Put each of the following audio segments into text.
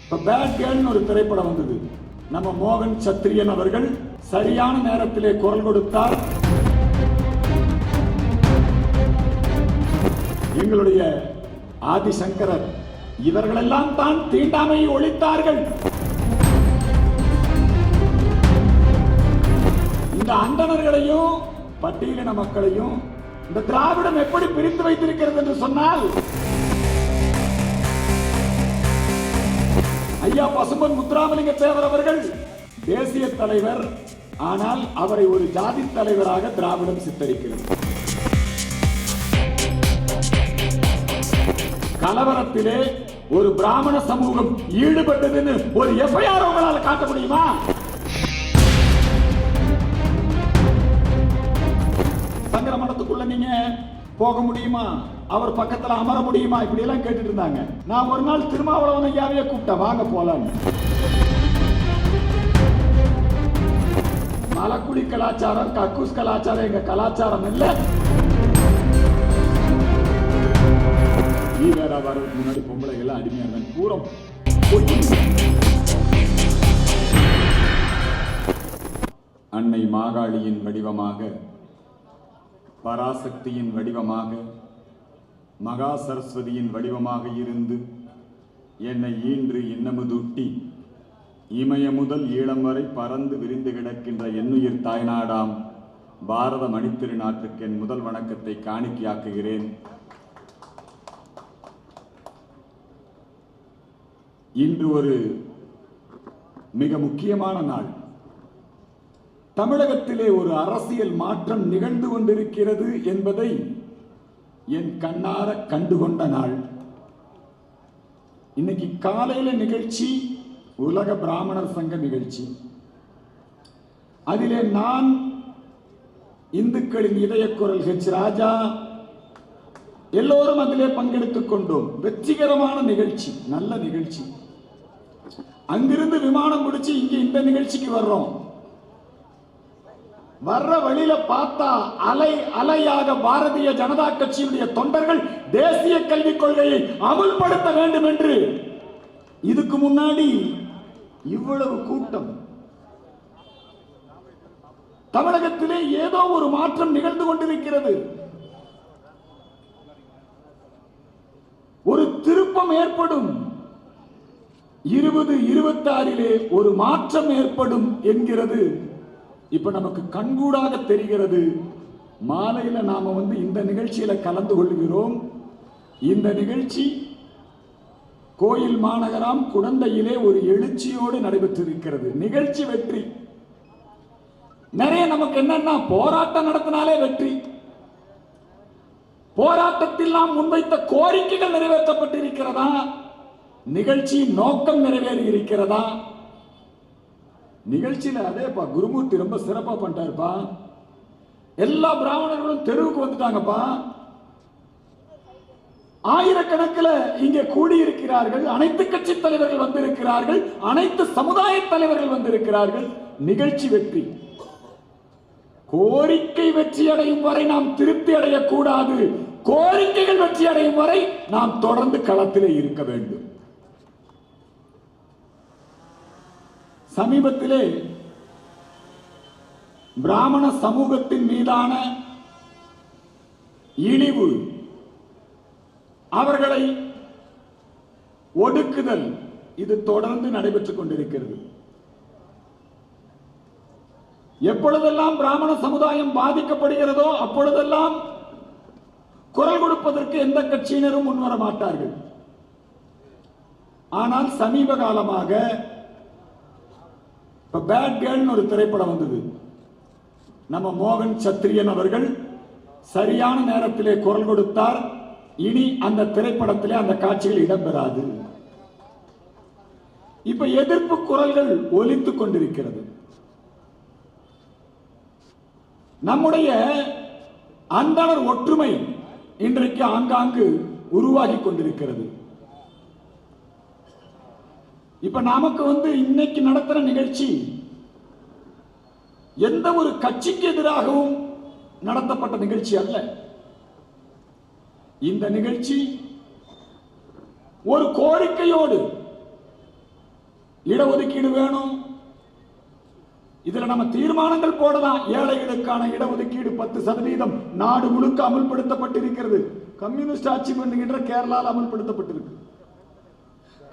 இப்ப பேட் கேர்ள்னு ஒரு திரைப்படம் வந்தது. நம்ம மோகன் சத்திரியன் அவர்கள் சரியான நேரத்திலே குரல் கொடுத்தார். எங்களுடைய ஆதிசங்கரர் இவர்களெல்லாம் தான் தீண்டாமையை ஒழித்தார்கள். இந்த அந்தணர்களையும் பட்டியலின மக்களையும் இந்த திராவிடம் எப்படி பிரித்து வைத்திருக்கிறது என்று சொன்னால், ஐயா பசும்பொன் முத்துராமலிங்க தேவர் அவர்கள் தேசிய தலைவர், ஆனால் அவரை ஒரு ஜாதி தலைவராக திராவிடம் சித்தரிக்கிறது. கலவரத்திலே ஒரு பிராமண சமூகம் ஈடுபட்டதுன்னு ஒரு எஃப்ஐஆர் உங்களால் காட்ட முடியுமா? சங்கரமடத்துக்குள்ள நீங்க போக முடியுமா? அவர் பக்கத்துல அமர முடியுமா? இப்படி எல்லாம் கேட்டுட்டு இருந்தாங்க. நான் ஒரு நாள் திருமாவளவன் ஐயாவையே கூப்பிட்டேன், வாங்க போலாம். மலக்குடி கலாச்சாரம், கக்கூஸ் கலாச்சாரம் எங்க கலாச்சாரம் இல்ல. வேற வரதுக்கு முன்னாடி பொம்பளைகள் அடிமையாக பூரம். அன்னை மாகாளியின் வடிவமாக, பராசக்தியின் வடிவமாக, மகா சரஸ்வதியின் வடிவமாக இருந்து என்னை ஈன்று இன்னமுதுட்டி இமய முதல் ஈழம் வரை பறந்து விரிந்து கிடக்கின்ற என்னுயிர் தாய்நாடாம் பாரத மணித்திருநாட்டுக்கு என் முதல் வணக்கத்தை காணிக்கையாக்குகிறேன். இன்று ஒரு மிக முக்கியமான நாள். தமிழகத்திலே ஒரு அரசியல் மாற்றம் நிகழ்ந்து கொண்டிருக்கிறது என்பதை என் கண்ணார கண்டுகொண்ட நாள். இன்னைக்கு காலையில நிகழ்ச்சி உலக பிராமணர் சங்க நிகழ்ச்சி. அதிலே நான், இந்துக்களின் இதய குரல் ஹெச் ராஜா, எல்லோரும் அதிலே பங்கெடுத்துக் கொண்டோம். வெற்றிகரமான நிகழ்ச்சி, நல்ல நிகழ்ச்சி. அங்கிருந்து விமானம் முடிச்சு இங்க இந்த நிகழ்ச்சிக்கு வர்றோம். வர்ற வழியில பார்த்தா அலை அலையாக பாரதிய ஜனதா கட்சியுடைய தொண்டர்கள் தேசிய கல்விக் கொள்கையை அமுல்படுத்த வேண்டும் என்று. இதுக்கு முன்னாடி இவ்வளவு கூட்டம். தமிழகத்திலே ஏதோ ஒரு மாற்றம் நிகழ்ந்து கொண்டிருக்கிறது. ஒரு திருப்பம் ஏற்படும். 2026 ஒரு மாற்றம் ஏற்படும் என்கிறது இப்ப நமக்கு கண்கூடாக தெரிகிறது. மாலையில நாம இந்த நிகழ்ச்சியில கலந்து கொள்கிறோம். இந்த நிகழ்ச்சி கோயில் மாநகரம் குடந்தையிலே ஒரு எழுச்சியோடு நடைபெற்றிருக்கிறது. நிகழ்ச்சி வெற்றி. நிறைய நமக்கு என்னன்னா, போராட்டம் நடத்தினாலே வெற்றி. போராட்டத்தில் நாம் முன்வைத்த கோரிக்கைகள் நிறைவேற்றப்பட்டிருக்கிறதா? நிகழ்ச்சி நோக்கம் நிறைவேறி இருக்கிறதா? நிகழ்ச்சியில அதேப்பா குருமூர்த்தி ரொம்ப சிறப்பா பண்ணிட்டாருப்பா. எல்லா பிராமணர்களும் தெருவுக்கு வந்துட்டாங்கப்பா. ஆயிரக்கணக்கில் இங்கே கூடியிருக்கிறார்கள். அனைத்து கட்சி தலைவர்கள் வந்திருக்கிறார்கள். அனைத்து சமுதாய தலைவர்கள் வந்திருக்கிறார்கள். நிகழ்ச்சி வெற்றி. கோரிக்கை வெற்றி அடையும் வரை நாம் திருப்தி அடையக்கூடாது. கோரிக்கைகள் வெற்றி அடையும் வரை நாம் தொடர்ந்து களத்திலே இருக்க வேண்டும். சமீபத்திலே பிராமண சமூகத்தின் மீதான இழிவு, அவர்களை ஒடுக்குதல், இது தொடர்ந்து நடைபெற்றுக் கொண்டிருக்கிறது. எப்பொழுதெல்லாம் பிராமண சமுதாயம் பாதிக்கப்படுகிறதோ அப்பொழுதெல்லாம் குரல் கொடுப்பதற்கு எந்த கட்சியினரும் முன்வர மாட்டார்கள். ஆனால் சமீப காலமாக பேட் கேர்ள்னு ஒரு திரைப்படம் வந்தது. நம்ம மோகன் சத்திரியன் அவர்கள் சரியான நேரத்திலே குரல் கொடுத்தார். இனி அந்த திரைப்படத்திலே அந்த காட்சிகள் இடம்பெறாது. இப்ப எதிர்ப்பு குரல்கள் ஒலித்துக் கொண்டிருக்கிறது. நம்முடைய அந்தணர் ஒற்றுமை இன்றைக்கு ஆங்காங்கு உருவாகி கொண்டிருக்கிறது. இப்ப நமக்கு இன்னைக்கு நடத்துற நிகழ்ச்சி எந்த ஒரு கட்சிக்கு எதிராகவும் நடத்தப்பட்ட நிகழ்ச்சி அல்ல. இந்த நிகழ்ச்சி ஒரு கோரிக்கையோடு இடஒதுக்கீடு வேணும். இதுல நம்ம தீர்மானங்கள் போடலாம். ஏழைகளுக்கான இடஒதுக்கீடு 10% நாடு முழுக்க அமல்படுத்தப்பட்டிருக்கிறது. கம்யூனிஸ்ட் ஆட்சி பண்ணுகின்ற கேரளாவில் அமல்படுத்தப்பட்டிருக்கு.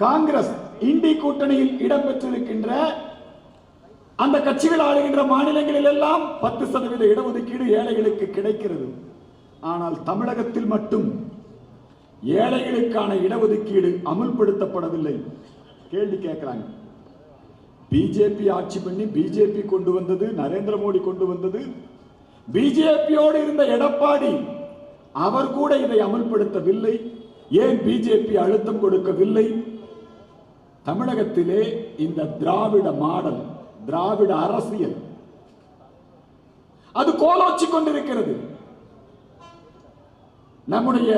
காங்கிரஸ் இண்டி கூட்டணியில் இடம்பெற்றிருக்கின்ற அந்த கட்சிகள் ஆளுகின்ற மாநிலங்களில் எல்லாம் 10% இடஒதுக்கீடு ஏழைகளுக்கு கிடைக்கிறது. ஆனால் தமிழகத்தில் மட்டும் ஏழைகளுக்கான இடஒதுக்கீடு அமுல்படுத்தப்படவில்லை. கேள்வி கேட்கிறாங்க. பிஜேபி ஆட்சி பண்ணி பிஜேபி கொண்டு வந்தது, நரேந்திர மோடி கொண்டு வந்தது. பிஜேபியோடு இருந்த எடப்பாடி அவர் கூட இதை அமல்படுத்தவில்லை. ஏன் பிஜேபி அழுத்தம் கொடுக்கவில்லை? தமிழகத்திலே இந்த திராவிட மாடல், திராவிட அரசியல் அது கோலோச்சி கொண்டிருக்கிறது. நம்முடைய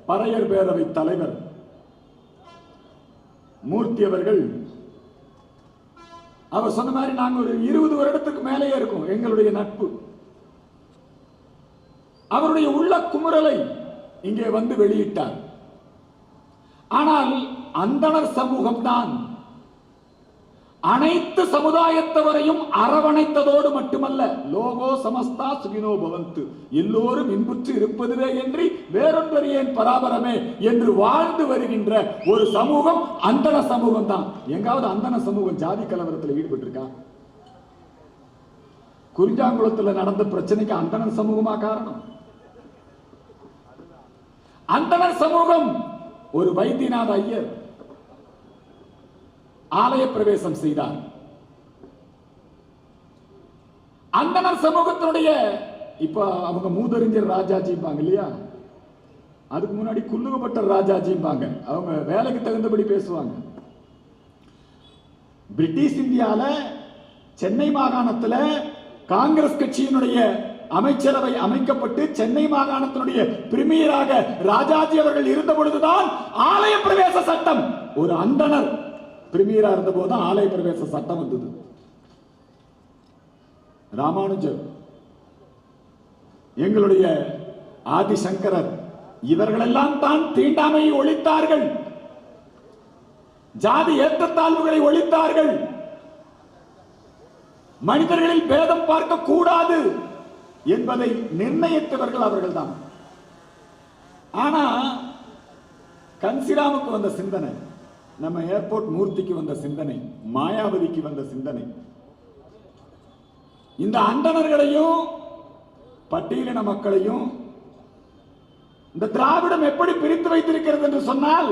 பறையர் பேரவை தலைவர் மூர்த்தி அவர்கள் அவர் சொன்ன மாதிரி நாங்கள் ஒரு 20 வருடத்துக்கு மேலேயே இருக்கும் எங்களுடைய நட்பு. அவருடைய உள்ள குமுறலை இங்கே வந்து வெளியிட்டார். ஆனால் அந்தணர் சமூகம் தான் அனைத்து சமுதாயத்தவரையும் அரவணைத்ததோடு மட்டுமல்ல, லோகோ சமஸ்தா சுகினோ பவந்து, எல்லோரும் இன்புற்று இருப்பதுவே என்று வேறொன்றறியேன் பராபரமே என்று வாழ்ந்து வருகின்ற ஒரு சமூகம் அந்தண சமூகம் தான். எங்காவது அந்தண சமூகம் ஜாதி கலவரத்தில் ஈடுபட்டிருக்கா? குறிஞ்சாங்குளத்தில் நடந்த பிரச்சனைக்கு அந்தணர் சமூகமா காரணம்? அந்தணர் சமூகம் ஒரு வைத்தியநாத ஐயர் ஆலய பிரவேசம் செய்தார். அந்தணர் சமூகத்தினுடைய இப்ப அவங்க மூதறிஞர் ராஜாஜிம்பாங்க இல்லையா, அதுக்கு முன்னாடி குல்லுகப்பட்ட ராஜாஜிம்பாங்க. அவங்க வேலைக்கு தகுந்தபடி பேசுவாங்க. பிரிட்டிஷ் இந்தியால சென்னை மாகாணத்தில் காங்கிரஸ் கட்சியினுடைய அமைச்சரவை அமைக்கப்பட்டு சென்னை மாகாணத்தினுடைய பிரிமியராக ராஜாஜி அவர்கள் இருந்த பொழுதுதான் ஆலய பிரவேச சட்டம், ஒரு அந்தணர் பிரிமியரா இருந்த போதுதான் ஆலய பிரவேச சட்டம் வந்தது. ராமானுஜர், எங்களுடைய ஆதிசங்கரர், இவர்களெல்லாம் தான் தீண்டாமையை ஒழித்தார்கள், ஜாதி ஏற்றத்தாழ்வுகளை ஒழித்தார்கள், மனிதர்களில் பேதம் பார்க்க கூடாது என்பதை நிர்ணயித்தவர்கள் அவர்கள்தான். ஆனா கன்சிராமுக்கு வந்த சிந்தனை, நம்ம ஏர்போர்ட் மூர்த்திக்கு வந்த சிந்தனை, மாயாவதிக்கு வந்த சிந்தனை, இந்த அந்தணர்களையும் பட்டியலின மக்களையும் இந்த திராவிடம் எப்படி பிரித்து வைத்திருக்கிறது என்று சொன்னால்,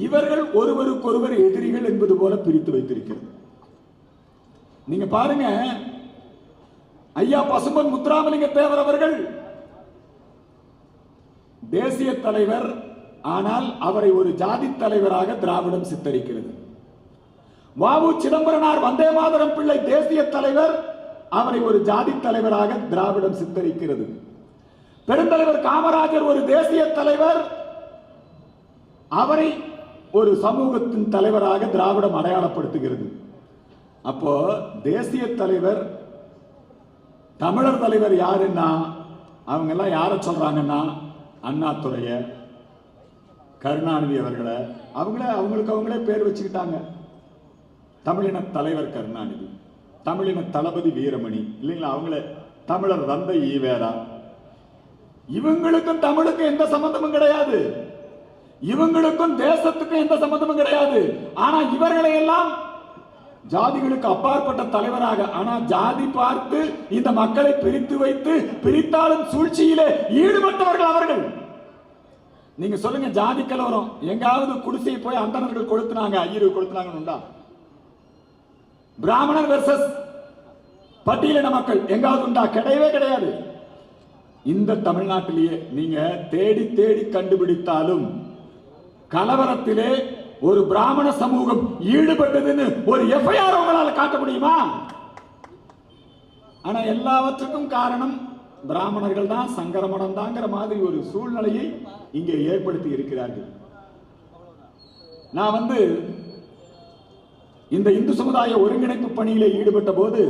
இவர்கள் ஒருவருக்கொருவர் எதிரிகள் என்பது போல பிரித்து வைத்திருக்கிறது. நீங்க பாருங்க, ஐயா பசும்பொன் முத்துராமலிங்க தேவர் அவர்கள் தேசிய தலைவர், ஆனால் அவரை ஒரு ஜாதி தலைவராக திராவிடம் சித்தரிக்கிறது. வாவு சிதம்பரனார் வந்தே மாதரம் பிள்ளை தேசிய தலைவர், அவரை ஒரு ஜாதி தலைவராக திராவிடம் சித்தரிக்கிறது. பெருந்தலைவர் காமராஜர் ஒரு தேசிய தலைவர், அவரை ஒரு சமூகத்தின் தலைவராக திராவிடம் அடையாளப்படுத்துகிறது. அப்போ தேசிய தலைவர், தமிழர் தலைவர் யாருன்னா அவங்க எல்லாம் யார சொல்றாங்கன்னா அண்ணாதுரைய, கருணாநிதி அவர்களை, அவங்களுக்கு அவங்களே பேர் வச்சுக்கிட்டாங்க. தமிழின தலைவர் கருணாநிதி, தமிழின தளபதி வீரமணி இல்லைங்களா, அவங்கள தமிழர் தந்தை ஈவேரா. இவங்களுக்கும் தமிழுக்கும் எந்த சம்பந்தமும் கிடையாது, இவங்களுக்கும் தேசத்துக்கும் எந்த சம்பந்தமும் கிடையாது. ஆனா இவர்களை எல்லாம் ஜாதிகளுக்கு அப்பாற்பட்ட தலைவராக, ஆனா ஜாதி பார்த்து இந்த மக்களை பிரித்து வைத்து பிரித்தாளும் சூழ்ச்சியிலே ஈடுபட்டவர்கள் அவர்கள். நீங்க சொல்லுங்க, ஜாதி கலவரம் எங்காவது குடிசை போய் அந்தணர்கள் கொளுத்துனாங்க, ஐயர் கொளுத்துனாங்க? பிராமணர் வெர்சஸ் பட்டியலின மக்கள் எங்காவது உண்டா? கிடையவே கிடையாது. இந்த தமிழ்நாட்டிலேயே நீங்க தேடி தேடி கண்டுபிடித்தாலும் கலவரத்திலே ஒரு பிராமண சமூகம் ஈடுபட்டதுன்னு ஒரு எஃப்ஐஆர் உங்களால் காட்ட முடியுமா? ஆனா எல்லாவற்றுக்கும் காரணம் பிராமணர்கள் தான், சங்கரமடம் தாங்கிற மாதிரி ஒரு சூழ்நிலையை இங்கே ஏற்படுத்தி இருக்கிறார்கள். நான் இந்த இந்து சமுதாய ஒருங்கிணைப்பு பணியிலே ஈடுபட்ட போது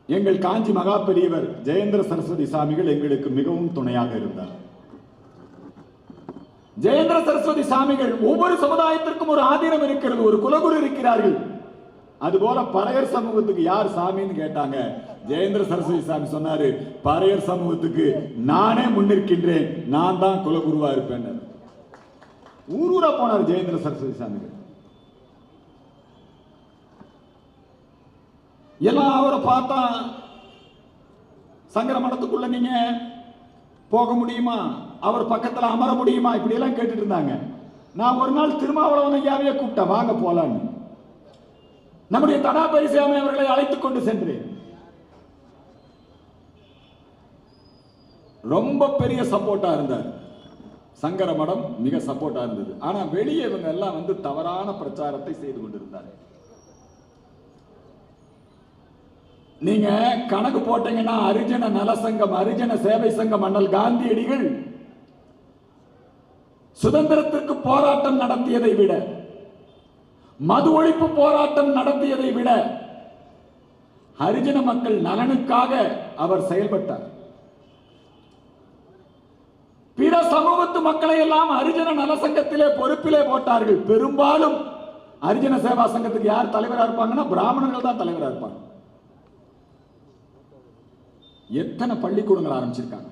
எங்கள் காஞ்சி மகா பெரியவர் ஜெயேந்திர சரஸ்வதி சாமிகள் எங்களுக்கு மிகவும் துணையாக இருந்தார். ஜெயேந்திர சரஸ்வதி சாமிகள் ஒவ்வொரு சமுதாயத்திற்கும் ஒரு ஆதீனம் இருக்கிறது, ஒரு குலகுரு இருக்கிறார்கள். அதுபோல பறையர் சமூகத்துக்கு யார் சாமின்னு கேட்டாங்க. ஜெயேந்திர சரஸ்வதி சாமி சொன்னாரு, பறையர் சமூகத்துக்கு நானே முன்னிற்கின்றேன், நான் தான் குலகுருவா இருப்பேன். ஊரூரா போனார் ஜெயேந்திர சரஸ்வதி சாமிகள். எல்லாம் அவரை பார்த்தா சங்கர மடத்துக்குள்ள நீங்க போக முடியுமா, அவர் பக்கத்துல அமர முடியுமா, இப்படி எல்லாம் கேட்டுட்டு இருந்தாங்க. நான் ஒரு நாள் திருமாவளவன் ஐயாவையே கூப்பிட்டேன், வாங்க போலான்னு. நம்முடைய தடா பரிசாமி அவர்களை அழைத்துக் கொண்டு சென்றேன். ரொம்ப பெரிய சப்போர்ட்டா இருந்தார். சங்கர மடம் மிக சப்போர்ட்டா இருந்தது. ஆனா வெளியே இவங்க எல்லாம் வந்து தவறான பிரச்சாரத்தை செய்து கொண்டிருந்தார். நீங்க கணக்கு போட்டீங்கன்னா அரிஜன நலசங்கம், அரிஜன சேவை சங்கம், அண்ணல் காந்தியடிகள் சுதந்திரத்திற்கு போராட்டம் நடத்தியதை விட, மது ஒழிப்பு போராட்டம் நடத்தியதை விட ஹரிஜன மக்கள் நலனுக்காக அவர் செயல்பட்டார். பிற சமூகத்து மக்களை எல்லாம் ஹரிஜன நலசங்கத்திலே பொறுப்பிலே போட்டார்கள். பெரும்பாலும் ஹரிஜன சேவா சங்கத்துக்கு யார் தலைவராக இருப்பாங்கன்னா பிராமணர்கள் தான் தலைவராக இருப்பாங்க. எத்தனை பள்ளிக்கூடங்கள் ஆரம்பிச்சிருக்காங்க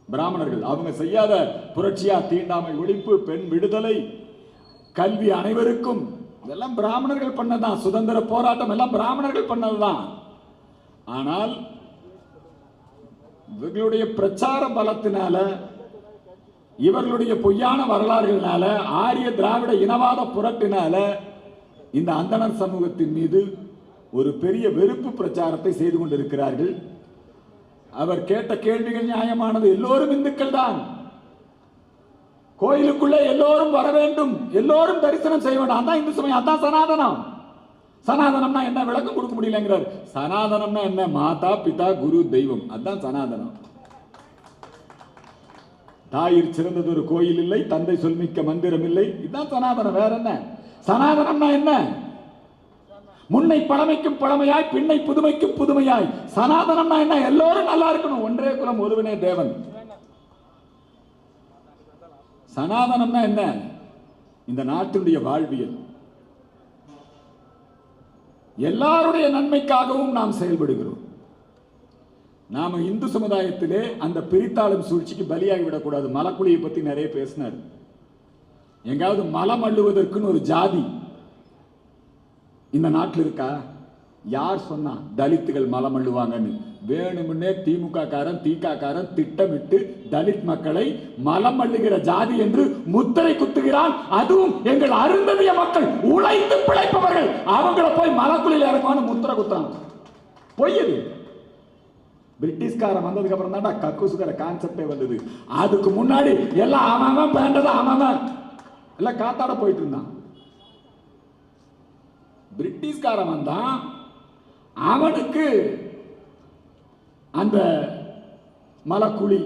பிராமணர்கள். அவங்க செய்யாத புரட்சியா? தீண்டாமை ஒழிப்பு, பெண் விடுதலை, கல்வி அனைவருக்கும், இதெல்லாம் பிராமணர்கள் பண்ணதான். சுதந்திர போராட்டம் எல்லாம் பிராமணர்கள் பண்ணதுதான். ஆனால் இவர்களுடைய பிரச்சார பலத்தினால, இவர்களுடைய பொய்யான வரலாறுகளால, ஆரிய திராவிட இனவாத புரட்டினால இந்த அந்தணர் சமூகத்தின் மீது ஒரு பெரிய வெறுப்பு பிரச்சாரத்தை செய்து கொண்டிருக்கிறார்கள். அவர் கேட்ட கேள்விகள் நியாயமானது. எல்லோரும் இந்துக்கள் தான், கோயிலுக்குள்ளே எல்லோரும் வர வேண்டும், எல்லோரும் தரிசனம் செய்ய வேண்டும், அதான் இந்து சமயம், அதான் சனாதனம். சனாதனம்னா என்ன விளக்கம் கொடுக்க முடியலங்கிறார். சனாதனம்னா என்ன? மாதா பிதா குரு தெய்வம், அதான் சனாதனம். தாயிற் சிறந்தது ஒரு கோயில் இல்லை, தந்தை சொல்மிக்க மந்திரம் இல்லை, இதுதான் சனாதனம். வேற என்ன? சனாதனம்னா என்ன? முன்னை பழமைக்கும் பழமையாய், பின்னை புதுமைக்கும் புதுமையாய். சனாதனம்னா என்ன? எல்லோரும் நல்லா இருக்கணும், ஒன்றே குலம் ஒருவனே தேவன். சனாதனம்னா என்ன? இந்த நாட்டினுடைய வாழ்வியல். எல்லாருடைய நன்மைக்காகவும் நாம் செயல்படுகிறோம். நாம இந்து சமுதாயத்திலே அந்த பிரித்தாளும் சூழ்ச்சிக்கு பலியாகி விடக்கூடாது. மலக்குழியை பத்தி நிறைய பேசினார். எங்காவது மலம் அள்ளுவதற்குன்னு ஒரு ஜாதி இந்த நாட்டில் இருக்கா? யார் சொன்னா தலித்துகள் மலம் அள்ளுவாங்கன்னு? வேணுமுன்னே திமுக காரன், திகாரன் திட்டமிட்டு தலித் மக்களை மலம் அள்ளுகிற ஜாதி என்று முத்திரை குத்துகிறான். அதுவும் எங்கள் அருந்ததிய மக்கள், உழைத்து பிழைப்பவர்கள், அவங்கள போய் மலக்குழியில் இறக்குவான்னு முத்திரை குத்துறான். பொய்யது. பிரிட்டிஷ்காரன் வந்ததுக்கு அப்புறம் தான்டா கக்கூசுக்கிற கான்செப்டே வந்தது. அதுக்கு முன்னாடி எல்லாம் அவன் பேண்டதா அவன் எல்லாம் காத்தாட போயிட்டு இருந்தான். பிரிட்டிஷ்காரன் வந்தான், அவனுக்கு அந்த மலக்குழி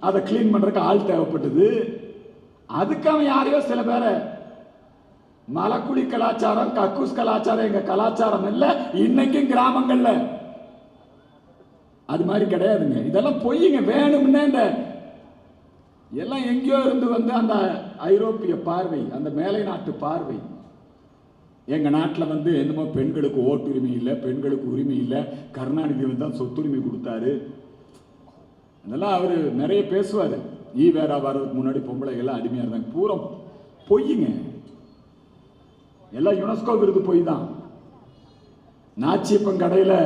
அதை கிளீன் பண்றதுக்கு ஆள் தேவைப்பட்டது. அதுக்கு அவன் யாரையோ சில பேரை, மலக்குழி கலாச்சாரம், கக்கூஸ் கலாச்சாரம் எங்க கலாச்சாரம் இல்ல, இன்னைக்கும் கிராமங்கள்ல அது மாதிரி கிடையாதுங்க. இதெல்லாம் பொய்யுங்க. வேணும்னே இந்த எல்லாம் எங்கேயோ இருந்து வந்து அந்த ஐரோப்பிய பார்வை, அந்த மேலை நாட்டு பார்வை. எங்க நாட்டில் வந்து என்னமோ பெண்களுக்கு ஓட்டுரிமை இல்லை, பெண்களுக்கு உரிமை இல்லை, கருணாநிதி வந்து தான் சொத்துரிமை கொடுத்தாரு, அதெல்லாம் அவர் நிறைய பேசுவார். வேற வர்றதுக்கு முன்னாடி பொம்பளைகள்லாம் அடிமையாக இருந்தாங்க. பூரா பொய்யுங்க. எல்லாம் யுனெஸ்கோ விருது பொய் தான். நாச்சியப்பன் கடையில்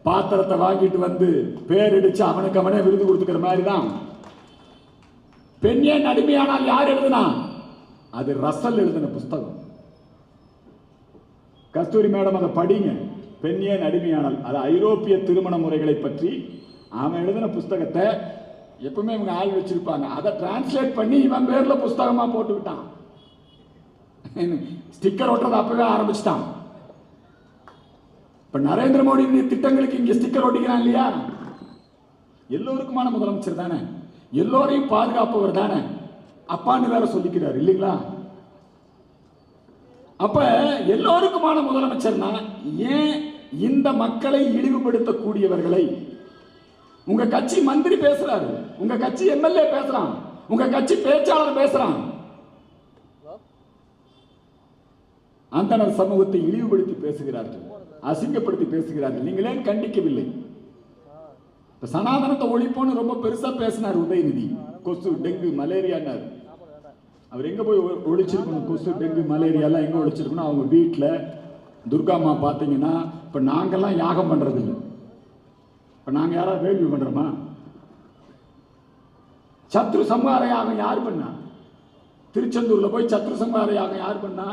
பாத்திரத்தை வாங்கிட்டு வந்து பேரடிச்சு அவனுக்கு அவனே விருது கொடுத்துக்கிற மாதிரி தான். பெண் ஏன் அடிமையானால் யார் எழுதுனா? அது ரசல் எழுதின புஸ்தகம். கஸ்தூரி மேடம் அதை படிங்க. பெண் ஏன் அடிமையானால், அது ஐரோப்பிய திருமண முறைகளை பற்றி அவன் எழுதின புஸ்தகத்தை எப்பவுமே இவங்க ஆள் வச்சிருப்பாங்க. அதை டிரான்ஸ்லேட் பண்ணி இவன் பேர்ல புஸ்தகமா போட்டுக்கிட்டான். ஸ்டிக்கர் ஒட்டுறது அப்பவே ஆரம்பிச்சிட்டான். இப்ப நரேந்திர மோடி திட்டங்களுக்கு இங்க ஸ்டிக்கர் ஒட்டிக்கிறான் இல்லையா? எல்லோருக்குமான முதலமைச்சர் தானே, எல்லோரையும் பாதுகாப்பவர் தானே, அப்பான்னு வேற சொல்லிக்கிறார் இல்லைங்களா? அப்ப எல்லோருக்குமான முதலமைச்சர்னா ஏன் இந்த மக்களை இழிவுபடுத்தக்கூடியவர்களை? உங்க கட்சி மந்திரி பேசுறாரு, உங்க கட்சி எம்எல்ஏ பேசுறான், உங்க கட்சி பேச்சாளர் பேசுறான், அந்தனர் சமூகத்தை இழிவுபடுத்தி பேசுகிறார்கள், அசிங்கப்படுத்தி பேசுகிறார்கள். நீங்களே கண்டிக்கவில்லை. சனாதனத்தை ஒழிப்போன்னு ரொம்ப பெருசா பேசினார் உதயநிதி. கொசு, டெங்கு, மலேரியான்னாரு. அவர் எங்க போய் ஒழிச்சிருக்கணும்? கொசு, டெங்கு, மலேரியா எல்லாம் எங்க ஒழிச்சிருக்கணும்? அவங்க வீட்டில். துர்காமா பார்த்தீங்கன்னா இப்ப நாங்கெல்லாம் யாகம் பண்றது இல்லை. இப்ப நாங்க யாராவது வேள்வி பண்றோமா? சத்ரு சம்ஹார யாகம் யார் பண்ணா? திருச்செந்தூர்ல போய் சத்ரு சம்ஹார யாகம் யார் பண்ணா?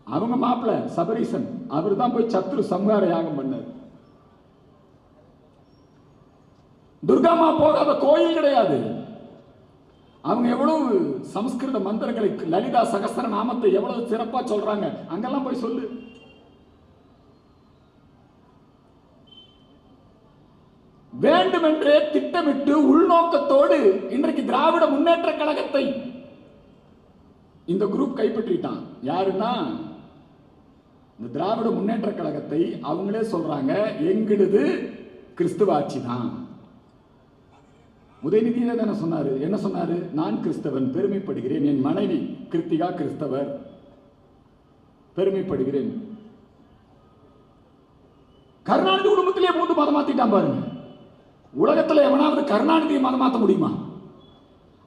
அவங்க மாப்பிள்ள சபரீசன், அவர் தான் போய் சத்ரு சம்ஹார யாகம் பண்ணார். துர்காமா போகாத கோயில் கிடையாது. அவங்க எவ்வளவு சமஸ்கிருத மந்திரங்களை, லலிதா சகஸ்ர நாமத்தை எவ்வளவு சிறப்பா சொல்றாங்க, அங்கெல்லாம் போய் சொல்லு. வேண்டுமென்றே திட்டமிட்டு உள்நோக்கத்தோடு இன்றைக்கு திராவிட முன்னேற்ற கழகத்தை இந்த குரூப் கைப்பற்றிட்டான். யாருன்னா இந்த திராவிட முன்னேற்ற கழகத்தை அவங்களே சொல்றாங்க, எங்களுது கிறிஸ்துவ ஆட்சி தான். உதயநிதியே தானே சொன்னாரு. என்ன சொன்னாரு? நான் கிறிஸ்தவன், பெருமைப்படுகிறேன். என் மனைவி கிருத்திகா கிறிஸ்தவர், பெருமைப்படுகிறேன். கருணாநிதி குடும்பத்திலே மூன்று மதம் மாத்திட்டான் பாருங்க. உலகத்தில் எவனாவது கருணாநிதியை மதம் மாற்ற முடியுமா?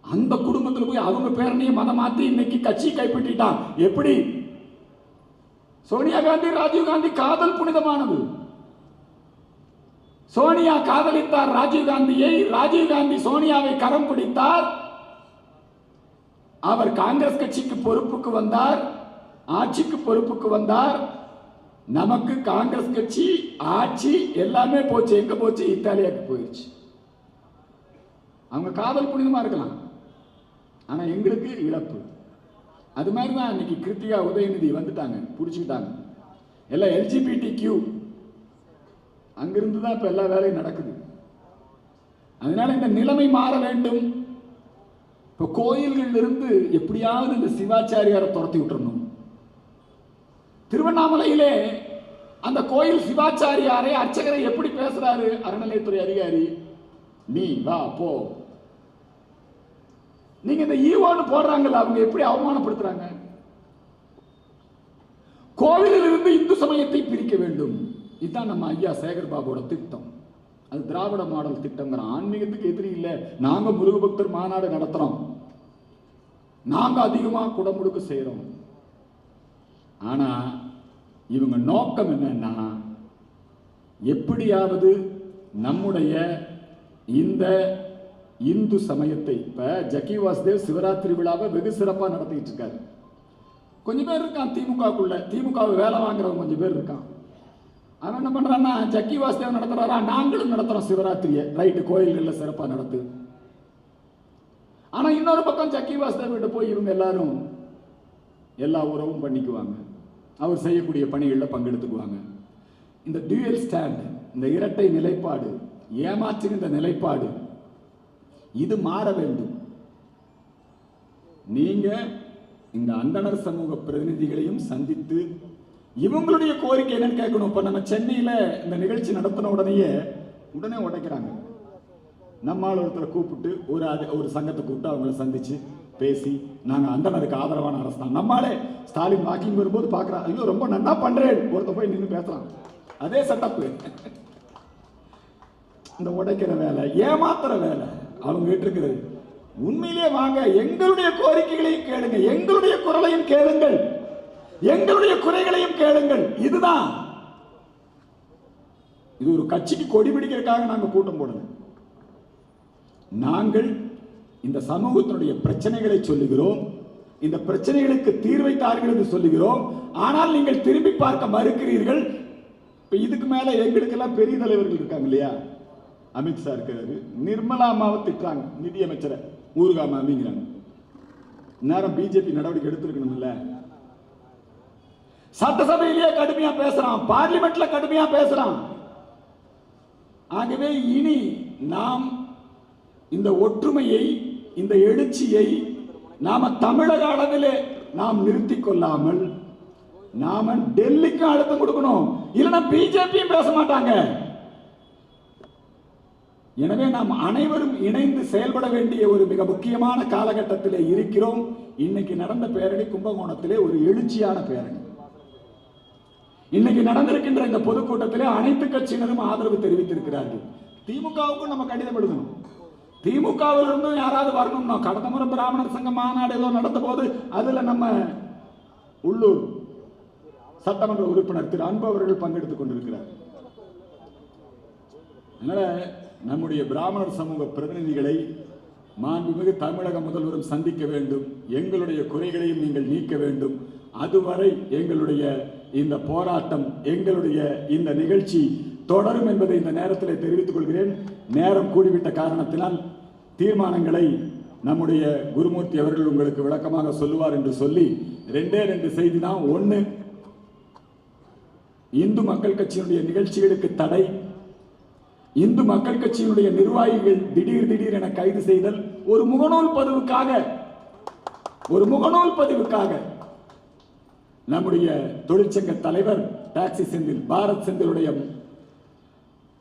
அந்த குடும்பத்தில் போய் அவங்க பேரனையை மதம் மாத்தி இன்னைக்கு கட்சி கைப்பற்றிட்டான். எப்படி? சோனியா காந்தி, ராஜீவ் காந்தி காதல் புனிதமானது. சோனியா காதலித்தார் ராஜீவ் காந்தியை, ராஜீவ் காந்தி சோனியாவை கரம் பிடித்தார். அவர் காங்கிரஸ் கட்சிக்கு பொறுப்புக்கு வந்தார், ஆட்சிக்கு பொறுப்புக்கு வந்தார். நமக்கு காங்கிரஸ் கட்சி ஆட்சி எல்லாமே போச்சு. எங்க போச்சு? இத்தாலியாவுக்கு போயிடுச்சு. அவங்க காதல் புனிதமா இருக்கலாம், ஆனா எங்களுக்கு இழப்பு. அது மாதிரிதான் இன்னைக்கு கிருத்திகா உதயநிதி வந்துட்டாங்க, புடிச்சுக்கிட்டாங்க. எல்லாம் LGBTQ அங்கிருந்து தான் இப்ப எல்லா வேலையும் நடக்குது. அதனால இந்த நிலைமை மாற வேண்டும். இப்ப கோயில்கள் இருந்து எப்படியாவது இந்த சிவாச்சாரியாரை துரத்தி விட்டுறணும். திருவண்ணாமலையிலே அந்த கோயில் சிவாச்சாரியாரை, அர்ச்சகரை எப்படி பேசுறாரு அறநிலையத்துறை அதிகாரி? நீ வா போ. நீங்க இந்த ஈவோன்னு போடுறாங்கல்ல, அவங்க எப்படி அவமானப்படுத்துறாங்க? கோவிலில் இருந்து இந்து சமயத்தை பிரிக்க வேண்டும். இதுதான் நம்ம ஐயா சேகர் பாபுவோட திட்டம். அது திராவிட மாடல் திட்டம். ஆன்மீகத்துக்கு எதிரி இல்லை. நாங்க முருக பக்தர் மாநாடு நடத்துறோம், நாங்க அதிகமா குடமுழுக்கு செய்யறோம். ஆனா இவங்க நோக்கம் என்னன்னா, எப்படியாவது நம்முடைய இந்த இந்து சமயத்தை, இப்ப ஜக்கி வாசுதேவ் சிவராத்திரி விழாவை வெகு சிறப்பா நடத்திட்டு இருக்காரு. கொஞ்சம் பேர் இருக்கான் திமுகக்குள்ள, திமுகவை வேலை வாங்குறவங்க கொஞ்சம் பேர் இருக்கான். அவன் என்ன பண்றான்னா, ஜக்கி வாசுதேவ் நடத்துறாரா, நாங்களும் நடத்துறோம் சிவராத்திரியை, ரைட்டு, கோயில்களில் சிறப்பா நடத்து. ஆனா இன்னொரு பக்கம் ஜக்கி வாசுதேவ் கிட்ட போய் இவங்க எல்லாரும் எல்லா உறவும் பண்ணிக்குவாங்க, அவர் செய்யக்கூடிய பணிகளில் பங்கெடுத்துக்குவாங்க. இந்த டியூயல் ஸ்டாண்ட், இந்த இரட்டை நிலைப்பாடு, ஏமாற்றுகின்ற நிலைப்பாடு, இது மாற வேண்டும். நீங்க இந்த அந்தணர் சமூக பிரதிநிதிகளையும் சந்தித்து இவங்களுடைய கோரிக்கை என்னன்னு கேட்கணும். இப்ப நம்ம சென்னையில இந்த நிகழ்ச்சி நடத்தின உடனே உடைக்கிறாங்க. நம்மால் ஒருத்தரை கூப்பிட்டு ஒரு சங்கத்தை கூப்பிட்டு அவங்கள சந்திச்சு பேசி, நாங்க அந்தணருக்கு ஆதரவான அரசு தான். நம்மாலே ஸ்டாலின் வாக்கிங் வரும்போது பாக்குறான், ஐயோ ரொம்ப நன்னா பண்றேன், ஒருத்த போய் நின்று பேசலாம். அதே செட்டப்பு. இந்த உடைக்கிற வேலை, ஏமாத்துற வேலை அவங்க கிட்ட இருக்கிறது. உண்மையிலே வாங்க, எங்களுடைய கோரிக்கைகளையும் கேளுங்க, எங்களுடைய குரலையும் கேளுங்கள், எங்களுடைய குறைகளையும் கேளுங்கள். இதுதான். இது ஒரு கட்சிக்கு கொடி பிடிக்கிறதுக்காக நாங்கள் கூட்டம் போடல. நாங்கள் இந்த சமூகத்தினுடைய பிரச்சனைகளை சொல்லுகிறோம், இந்த பிரச்சனைகளுக்கு தீர்வை தாருங்கள் என்று சொல்லுகிறோம். ஆனால் நீங்கள் திரும்பி பார்க்க மறுக்கிறீர்கள். இப்ப இதுக்கு மேல எங்களுக்கெல்லாம் பெரிய தலைவர்கள் இருக்காங்க இல்லையா? அமித்ஷா இருக்காரு, நிர்மலா அம்மாவை திட்டுறாங்க, நிதியமைச்சரை ஊருகா மாமிங்கிறாங்க. நேரம் பிஜேபி நடவடிக்கை எடுத்திருக்கணும்ல. சட்டசபையிலேயே கடுமையா பேசுறான், பார்லிமெண்ட்ல கடுமையா பேசுறான். ஆகவே இனி நாம் இந்த ஒற்றுமையை, இந்த எழுச்சியை நாம தமிழக அளவிலே நாம் நிறுத்திக் கொள்ளாமல் நாம டெல்லிக்கு அழுத்தம் கொடுக்கணும். இல்லைன்னா பிஜேபியும் பேச மாட்டாங்க. எனவே நாம் அனைவரும் இணைந்து செயல்பட வேண்டிய ஒரு மிக முக்கியமான காலகட்டத்திலே இருக்கிறோம். இன்னைக்கு நடந்த பேரணி கும்பகோணத்திலே ஒரு எழுச்சியான பேரணி. இன்னைக்கு நடந்திருக்கின்ற இந்த பொதுக்கூட்டத்திலே அனைத்து கட்சியினரும் ஆதரவு தெரிவித்திருக்கிறார்கள். திமுகவுக்கும் நம்ம கடிதம் எழுதணும். திமுகவில் இருந்தும் யாராவது வரணும்னா, கடந்த முறை பிராமணர் சங்க மாநாடு ஏதோ நடந்த போது அதுல நம்ம உள்ளூர் சட்டமன்ற உறுப்பினர் திரு அன்பு அவர்கள் பங்கெடுத்துக் கொண்டிருக்கிறார். அதனால நம்முடைய பிராமணர் சமூக பிரதிநிதிகளை மாண்புமிகு தமிழக முதல்வரும் சந்திக்க வேண்டும். எங்களுடைய குறைகளையும் நீங்கள் நீக்க வேண்டும். அதுவரை எங்களுடைய இந்த போராட்டம், எங்களுடைய இந்த நிகழ்ச்சி தொடரும் என்பதை இந்த நேரத்தில் தெரிவித்துக் கொள்கிறேன். நேரம் கூடிவிட்ட காரணத்தினால் தீர்மானங்களை நம்முடைய குருமூர்த்தி அவர்கள் உங்களுக்கு விளக்கமாக சொல்லுவார் என்று சொல்லி 2 செய்தி தான். 1, இந்து மக்கள் கட்சியினுடைய நிகழ்ச்சிகளுக்கு தடை. இந்து மக்கள் கட்சியினுடைய நிர்வாகிகள் திடீர் என கைது செய்தல் ஒரு முகநூல் பதிவுக்காக நம்முடைய தொழிற்சங்க தலைவர் டாக்ஸி செந்தில், பாரத் செந்திலுடைய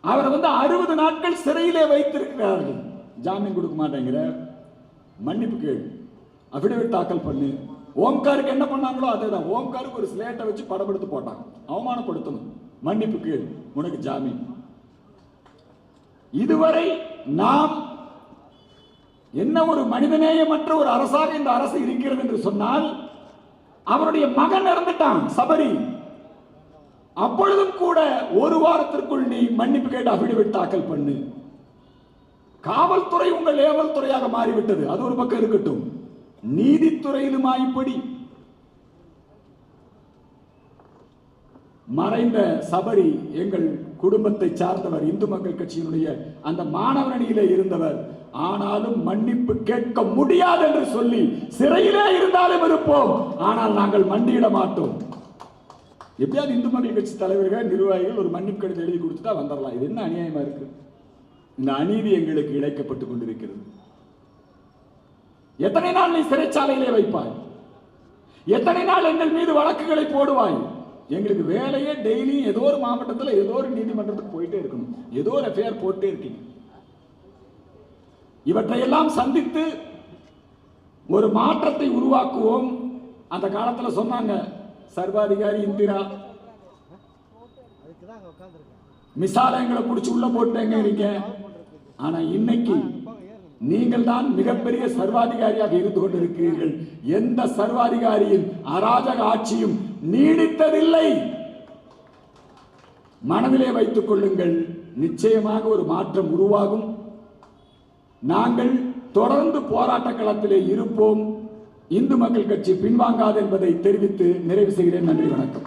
அவரை 60 நாட்கள் சிறையிலே வைத்திருக்கிறார்கள். ஜாமீன் கொடுக்க மாட்டேங்கிற, மன்னிப்பு கேள், அபிடவிட் தாக்கல் பண்ணு. ஓம்காருக்கு என்ன பண்ணாங்களோ அதேதான். ஓம்காருக்கு ஒரு ஸ்லேட்டை வச்சு படம் எடுத்து போட்டாங்க. அவமானப்படுத்தணும், மன்னிப்பு கேள், உனக்கு ஜாமீன். இதுவரை நாம் என்ன ஒரு மனிதநேயமற்ற ஒரு அரசாக இந்த அரசு இருக்கிறது என்று சொன்னால், அவருடைய மகன் இறந்துட்டான் சபரி. அப்பொழுதும் கூட 1 வாரத்திற்குள் நீ மன்னிப்பு கேட்டு அபிடவிட் தாக்கல் பண்ணு. காவல்துறை உங்கள் ஏவல் துறையாக மாறிவிட்டது. அது ஒரு பக்கம் இருக்கட்டும், நீதித்துறையிலும் இப்படி மறைந்த சபரி எங்கள் குடும்பத்தை சார்ந்தவர், இந்து மக்கள் கட்சியினுடைய அந்த மாணவர் அணியிலே இருந்தவர். ஆனாலும் மன்னிப்பு கேட்க முடியாது என்று சொல்லி சிறையிலே இருந்தாலும் இருப்போம், ஆனால் நாங்கள் மண்டியிட மாட்டோம். எப்படியாவது இந்து மக்கள் கட்சி தலைவர்கள், நிர்வாகிகள் ஒரு மன்னிப்பு கடிதம் எழுதி கொடுத்துட்டா வந்துடலாம். இது என்ன அநியாயமா இருக்கு? இந்த அநீதி எங்களுக்கு இழைக்கப்பட்டுக் கொண்டிருக்கிறது. எத்தனை நாள் நீ சிறைச்சாலையிலே வைப்பாய்? எத்தனை நாள் எங்கள் மீது வழக்குகளை போடுவாய்? எங்களுக்கு வேலையே டெய்லி ஏதோ ஒரு மாவட்டத்தில் ஏதோ ஒரு நீதிமன்றத்துக்கு போயிட்டே இருக்கணும், ஏதோ ஒரு எஃப்ஐஆர் போட்டே இருக்கீங்க. இவற்றையெல்லாம் சந்தித்து ஒரு மாற்றத்தை உருவாக்குவோம். அந்த காலத்தில் சொன்னாங்க சர்வாதிகாரி இந்திரா மிசாலயங்களை குடிச்சு உள்ள போட்டேங்க இருக்கீங்க. ஆனா இன்னைக்கு நீங்கள் தான் மிகப்பெரிய சர்வாதிகாரியாக இருந்து கொண்டிருக்கிறீர்கள். எந்த சர்வாதிகாரியின் அராஜக ஆட்சியும் நீடித்ததில்லை. மனதிலே வைத்துக் கொள்ளுங்கள், நிச்சயமாக ஒரு மாற்றம் உருவாகும். நாங்கள் தொடர்ந்து போராட்ட களத்திலே இருப்போம். இந்து மக்கள் கட்சி பின்வாங்காது என்பதை தெரிவித்து நிறைவு செய்கிறேன். நன்றி, வணக்கம்.